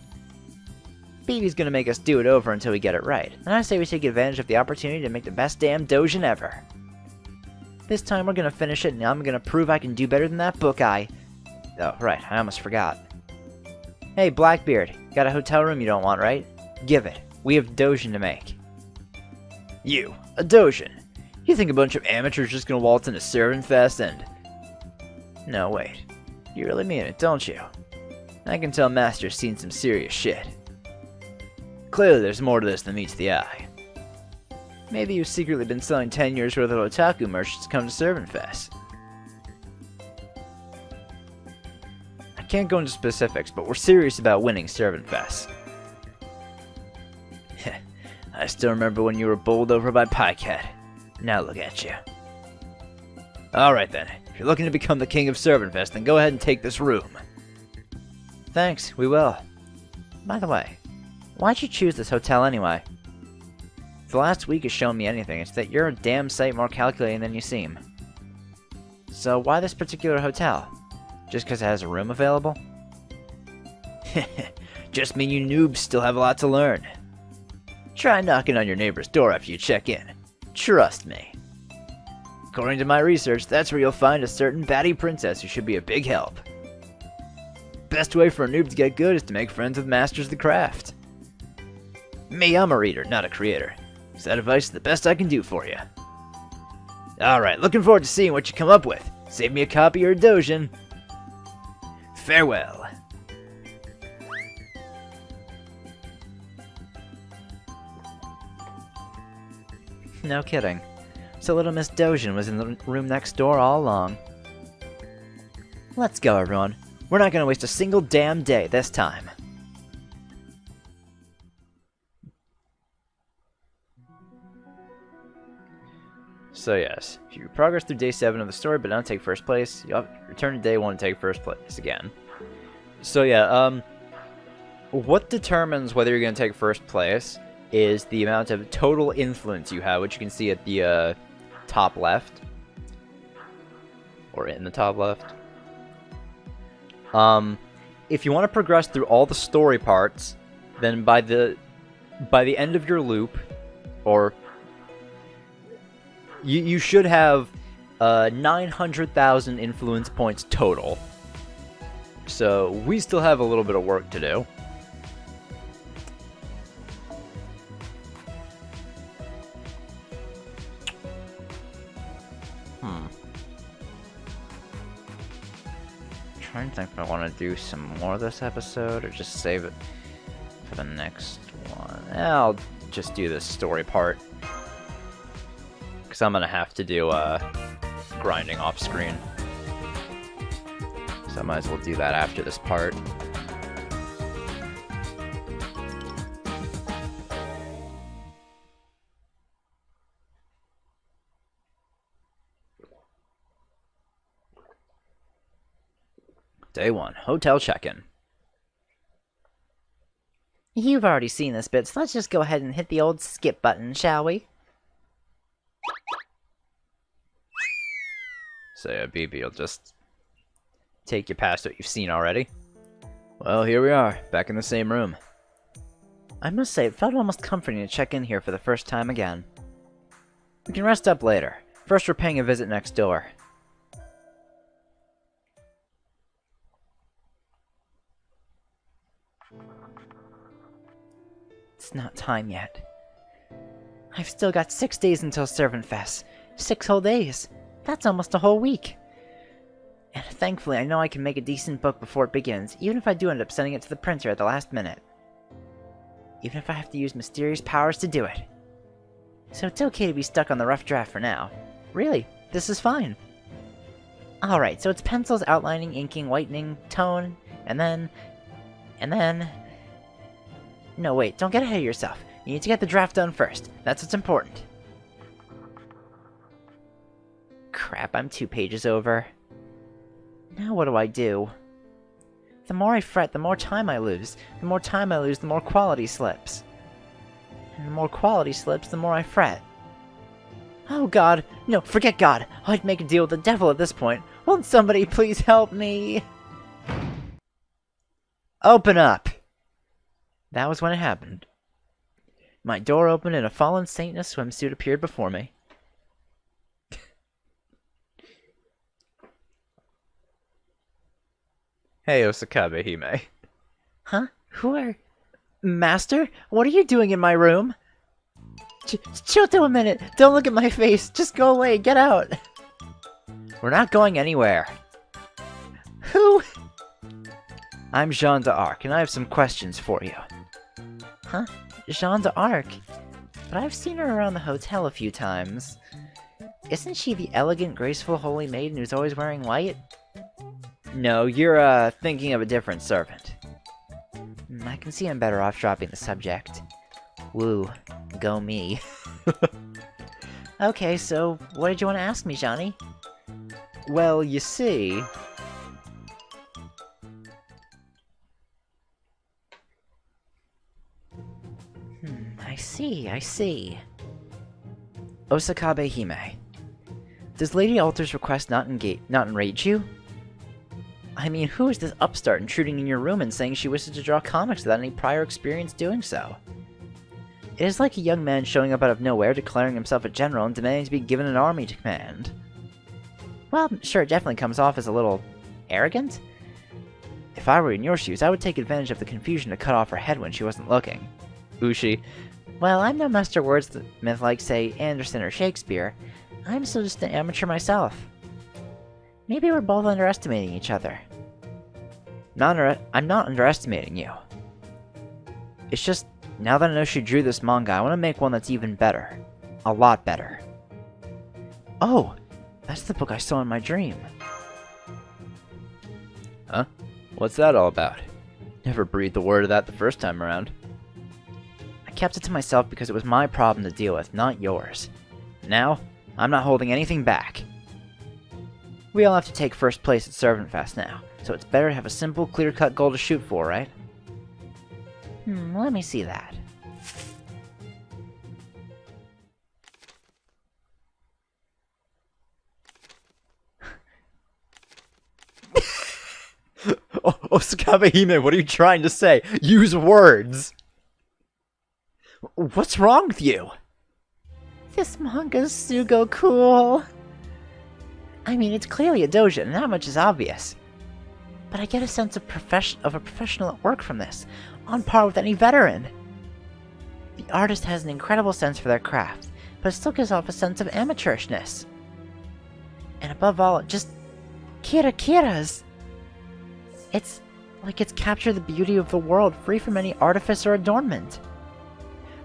BB's gonna make us do it over until we get it right, and I say we take advantage of the opportunity to make the best damn doujin ever. This time we're gonna finish it, and I'm gonna prove I can do better than that book eye. Oh, right, I almost forgot. Hey, Blackbeard, got a hotel room you don't want, right? Give it. We have doujin to make. You, a doujin? You think a bunch of amateurs just gonna waltz into Servant Fest and... No, wait. You really mean it, don't you? I can tell Master's seen some serious shit. Clearly there's more to this than meets the eye. Maybe you've secretly been selling 10 years worth of otaku merch to come to Servant Fest. I can't go into specifics, but we're serious about winning Servant Fest. I still remember when you were bowled over by Pikehead. Now look at you. Alright then, if you're looking to become the king of Servant Fest, then go ahead and take this room. Thanks, we will. By the way, why'd you choose this hotel anyway? If the last week has shown me anything, it's that you're a damn sight more calculating than you seem. So why this particular hotel? Just because it has a room available? Just mean you noobs still have a lot to learn. Try knocking on your neighbor's door after you check in. Trust me. According to my research, that's where you'll find a certain batty princess who should be a big help. Best way for a noob to get good is to make friends with masters of the craft. Me, I'm a reader, not a creator. So that advice is the best I can do for you. Alright, looking forward to seeing what you come up with. Save me a copy or a dojin. Farewell. No kidding. So little Miss Dojin was in the room next door all along. Let's go, everyone. We're not gonna waste a single damn day this time. So yes, if you progress through day 7 of the story but don't take first place, you'll return to day 1 and take first place again. So yeah, what determines whether you're gonna take first place is the amount of total influence you have, which you can see at the top left. Or in the top left. If you want to progress through all the story parts, then by the end of your loop, or you should have 900,000 influence points total. So we still have a little bit of work to do. I'm trying to think if I want to do some more this episode or just save it for the next one. I'll just do this story part, because I'm gonna have to do grinding off screen, so I might as well do that after this part. Day 1, hotel check-in. You've already seen this bit, so let's just go ahead and hit the old skip button, shall we? So yeah, BB will just take you past what you've seen already. Well, here we are, back in the same room. I must say, it felt almost comforting to check in here for the first time again. We can rest up later. First, we're paying a visit next door. It's not time yet. I've still got 6 days until Servant Fest. 6 whole days. That's almost a whole week. And thankfully, I know I can make a decent book before it begins, even if I do end up sending it to the printer at the last minute. Even if I have to use mysterious powers to do it. So it's okay to be stuck on the rough draft for now. Really, this is fine. Alright, so it's pencils, outlining, inking, whitening, tone, and then... No, wait, don't get ahead of yourself. You need to get the draft done first. That's what's important. Crap, I'm 2 pages over. Now what do I do? The more I fret, the more time I lose. The more time I lose, the more quality slips. And the more quality slips, the more I fret. Oh God, no, forget God. I'd make a deal with the devil at this point. Won't somebody please help me? Open up! That was when it happened. My door opened and a fallen saint in a swimsuit appeared before me. Hey, Osakabe Hime. Huh? Who are... Master? What are you doing in my room? Chill to a minute. Don't look at my face. Just go away. Get out. We're not going anywhere. Who? I'm Jean d'Arc, and I have some questions for you. Huh? Jean d'Arc? but I've seen her around the hotel a few times. Isn't she the elegant, graceful holy maiden who's always wearing white? No, you're, thinking of a different servant. I can see I'm better off dropping the subject. Woo. Go me. Okay, so what did you want to ask me, Johnny? Well, you see... I see. Osakabe Hime. Does Lady Alter's request not enrage you? I mean, who is this upstart intruding in your room and saying she wishes to draw comics without any prior experience doing so? It is like a young man showing up out of nowhere, declaring himself a general and demanding to be given an army to command. Well, sure, it definitely comes off as a little arrogant. If I were in your shoes, I would take advantage of the confusion to cut off her head when she wasn't looking. Ushi. Well, I'm no master wordsmith like, say, Anderson or Shakespeare. I'm still just an amateur myself. Maybe we're both underestimating each other. I'm not underestimating you. It's just, now that I know she drew this manga, I want to make one that's even better. A lot better. Oh, that's the book I saw in my dream. Huh? What's that all about? Never breathed a word of that the first time around. I kept it to myself because it was my problem to deal with, not yours. Now, I'm not holding anything back. We all have to take first place at Servant Fest now, so it's better to have a simple, clear-cut goal to shoot for, right? Let me see that. Osakabe Hime, what are you trying to say? Use words! What's wrong with you? This manga's super cool. I mean, it's clearly a doujin, and that much is obvious. But I get a sense of a professional at work from this, on par with any veteran. The artist has an incredible sense for their craft, but it still gives off a sense of amateurishness. And above all, it just... Kira's. It's like it's captured the beauty of the world, free from any artifice or adornment.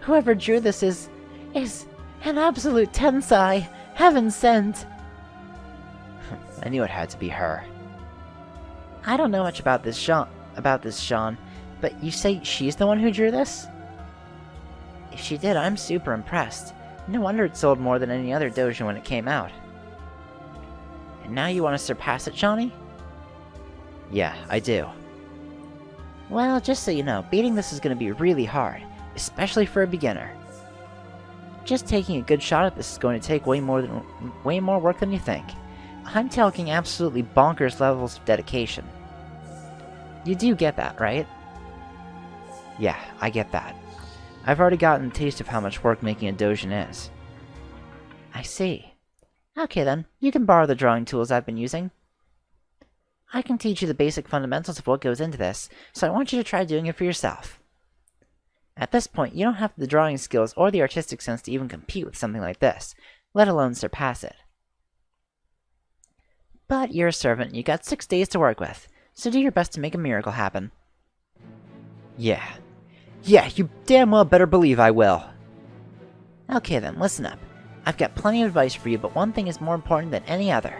Whoever drew this is an absolute tensai, heaven sent. I knew it had to be her. I don't know much about this Sean, but you say she's the one who drew this? If she did, I'm super impressed. No wonder it sold more than any other doujin when it came out. And now you want to surpass it, Johnny? Yeah, I do. Well, just so you know, beating this is going to be really hard, especially for a beginner. Just taking a good shot at this is going to take way more work than you think. I'm talking absolutely bonkers levels of dedication. You do get that, right? Yeah, I get that. I've already gotten a taste of how much work making a doujin is. I see. Okay then, you can borrow the drawing tools I've been using. I can teach you the basic fundamentals of what goes into this, so I want you to try doing it for yourself. At this point, you don't have the drawing skills or the artistic sense to even compete with something like this, let alone surpass it. But you're a servant and you got 6 days to work with, so do your best to make a miracle happen. Yeah, you damn well better believe I will. Okay then, listen up. I've got plenty of advice for you, but one thing is more important than any other.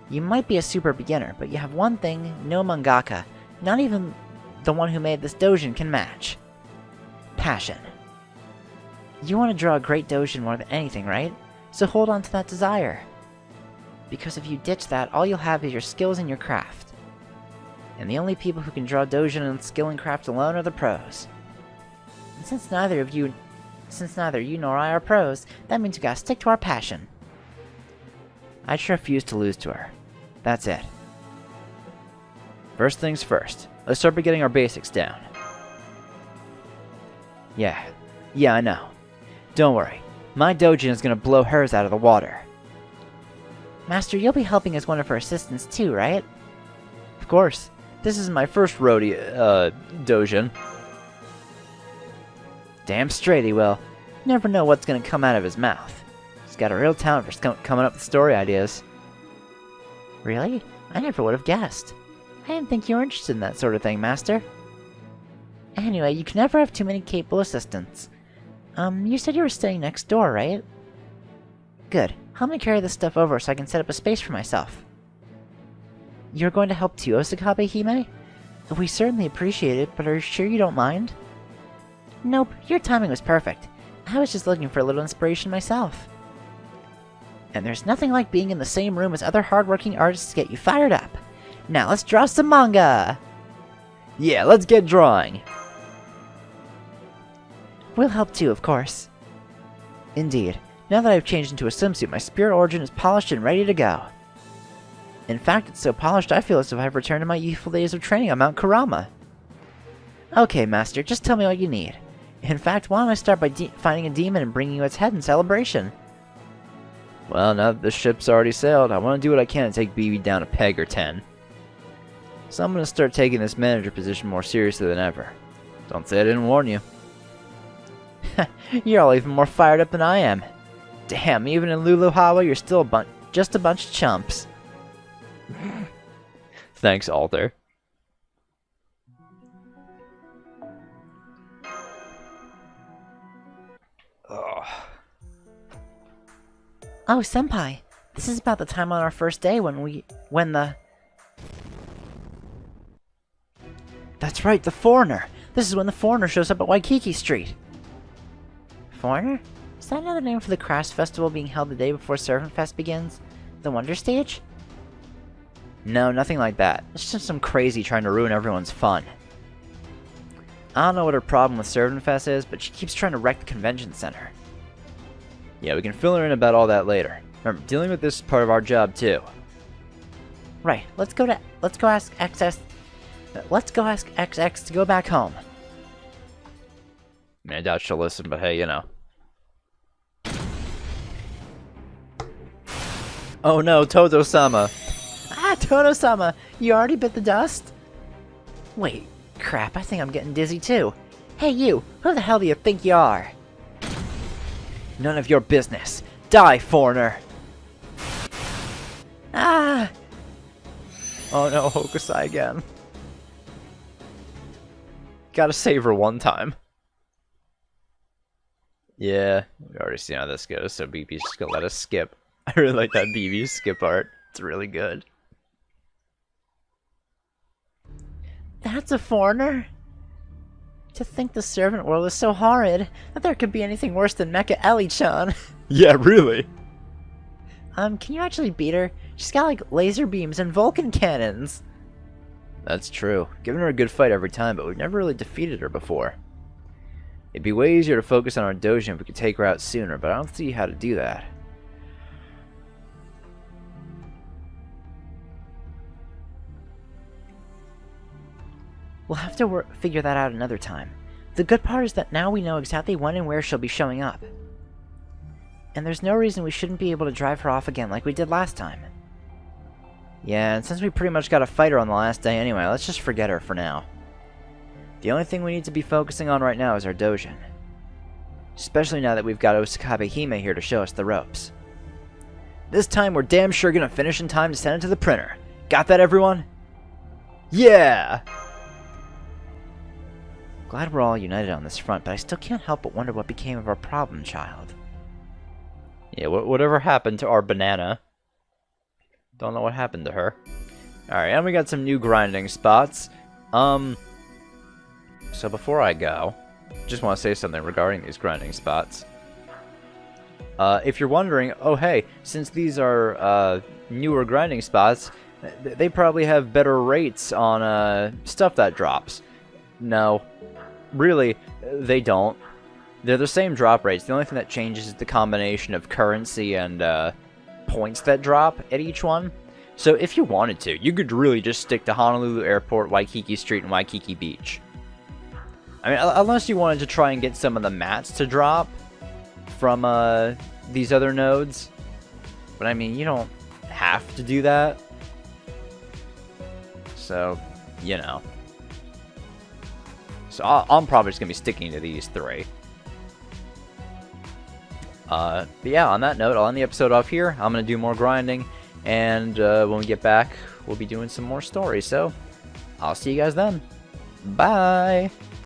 You might be a super beginner, but you have one thing no mangaka, not even the one who made this doujin, can match. Passion. You want to draw a great doujin more than anything, right? So hold on to that desire. Because if you ditch that, all you'll have is your skills and your craft. And the only people who can draw doujin and skill and craft alone are the pros. And since neither you nor I are pros, that means we gotta stick to our passion. I just refuse to lose to her. That's it. First things first, let's start by getting our basics down. Yeah, I know. Don't worry, my doujin is gonna blow hers out of the water. Master, you'll be helping as one of her assistants too, right? Of course. This is my first doujin. Damn straight he will. Never know what's gonna come out of his mouth. He's got a real talent for coming up with story ideas. Really? I never would have guessed. I didn't think you were interested in that sort of thing, Master. Anyway, you can never have too many capable assistants. You said you were staying next door, right? Good. Help me carry this stuff over so I can set up a space for myself. You're going to help too, Osakabe Hime? We certainly appreciate it, but are you sure you don't mind? Nope, your timing was perfect. I was just looking for a little inspiration myself. And there's nothing like being in the same room as other hardworking artists to get you fired up. Now let's draw some manga! Yeah, let's get drawing. We'll help too, of course. Indeed. Now that I've changed into a swimsuit, my spirit origin is polished and ready to go. In fact, it's so polished I feel as if I've returned to my youthful days of training on Mount Kurama. Okay, Master, just tell me what you need. In fact, why don't I start by finding a demon and bringing you its head in celebration? Well, now that the ship's already sailed, I want to do what I can to take BB down a peg or 10. So I'm going to start taking this manager position more seriously than ever. Don't say I didn't warn you. You're all even more fired up than I am. Damn, even in Luluhawa, you're still just a bunch of chumps. Thanks, Alter. Ugh. Oh, Senpai, this is about the time on our first day when the... That's right, the Foreigner! This is when the Foreigner shows up at Waikiki Street. Foreigner? Is that another name for the Craft Festival being held the day before Servant Fest begins? The Wonder Stage? No, nothing like that. It's just some crazy trying to ruin everyone's fun. I don't know what her problem with Servant Fest is, but she keeps trying to wreck the convention center. Yeah, we can fill her in about all that later. Remember, dealing with this is part of our job too. Right, let's go ask XX to go back home. I mean, I doubt she'll listen, but hey, you know. Oh no, Toto-sama! Ah, Toto-sama! You already bit the dust? Wait, crap, I think I'm getting dizzy too. Hey you, who the hell do you think you are? None of your business. Die, Foreigner! Ah! Oh no, Hokusai again. Gotta save her one time. Yeah, we already seen how this goes, so BB's just gonna let us skip. I really like that BB skip art. It's really good. That's a Foreigner? To think the servant world is so horrid that there could be anything worse than Mecha Ellie-chan. Yeah, really. Can you actually beat her? She's got like laser beams and Vulcan cannons. That's true. Given her a good fight every time, but we've never really defeated her before. It'd be way easier to focus on our dojo if we could take her out sooner, but I don't see how to do that. We'll have to figure that out another time. The good part is that now we know exactly when and where she'll be showing up. And there's no reason we shouldn't be able to drive her off again like we did last time. Yeah, and since we pretty much got a fighter on the last day anyway, let's just forget her for now. The only thing we need to be focusing on right now is our dojin. Especially now that we've got Osakabe Hime here to show us the ropes. This time we're damn sure gonna finish in time to send it to the printer. Got that, everyone? Yeah! Glad we're all united on this front, but I still can't help but wonder what became of our problem child. Yeah, whatever happened to our banana? Don't know what happened to her. Alright, and we got some new grinding spots. So before I go, just want to say something regarding these grinding spots. If you're wondering, oh hey, since these are newer grinding spots, they probably have better rates on stuff that drops. No, really, they don't. They're the same drop rates. The only thing that changes is the combination of currency and points that drop at each one. So if you wanted to, you could really just stick to Honolulu Airport, Waikiki Street, and Waikiki Beach. I mean, unless you wanted to try and get some of the mats to drop from these other nodes. But I mean, you don't have to do that. So, you know. So I'm probably just going to be sticking to these three. But yeah, on that note, I'll end the episode off here. I'm going to do more grinding. And when we get back, we'll be doing some more stories. So, I'll see you guys then. Bye!